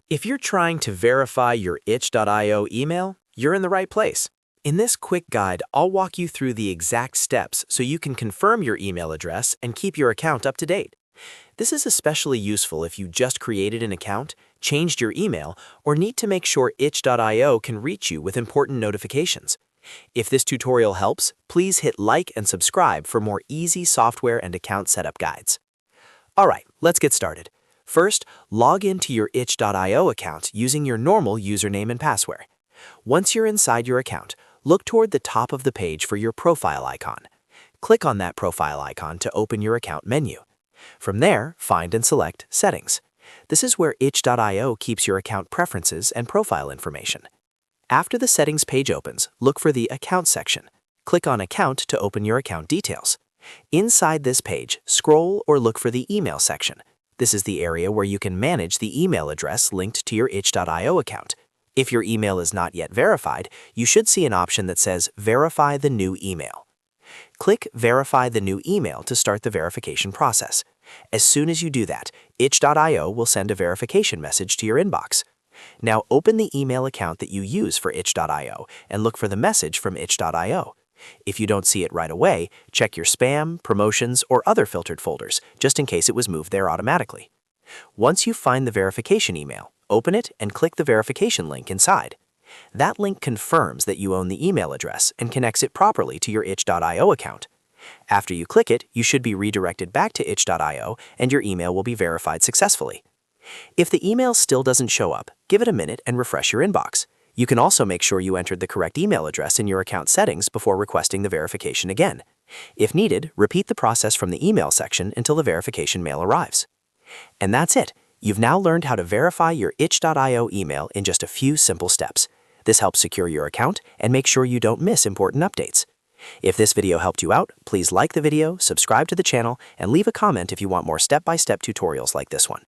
If you're trying to verify your itch.io email, you're in the right place. In this quick guide, I'll walk you through the exact steps so you can confirm your email address and keep your account up to date. This is especially useful if you just created an account, changed your email, or need to make sure itch.io can reach you with important notifications. If this tutorial helps, please hit like and subscribe for more easy software and account setup guides. Alright, let's get started. First, log into your itch.io account using your normal username and password. Once you're inside your account, look toward the top of the page for your profile icon. Click on that profile icon to open your account menu. From there, find and select Settings. This is where itch.io keeps your account preferences and profile information. After the Settings page opens, look for the Account section. Click on Account to open your account details. Inside this page, scroll or look for the Email section. This is the area where you can manage the email address linked to your itch.io account. If your email is not yet verified, you should see an option that says Verify the new email. Click Verify the new email to start the verification process. As soon as you do that, itch.io will send a verification message to your inbox. Now open the email account that you use for itch.io and look for the message from itch.io. If you don't see it right away, check your spam, promotions, or other filtered folders, just in case it was moved there automatically. Once you find the verification email, open it and click the verification link inside. That link confirms that you own the email address and connects it properly to your itch.io account. After you click it, you should be redirected back to itch.io and your email will be verified successfully. If the email still doesn't show up, give it a minute and refresh your inbox. You can also make sure you entered the correct email address in your account settings before requesting the verification again. If needed, repeat the process from the email section until the verification mail arrives. And that's it. You've now learned how to verify your itch.io email in just a few simple steps. This helps secure your account and make sure you don't miss important updates. If this video helped you out, please like the video, subscribe to the channel, and leave a comment if you want more step-by-step tutorials like this one.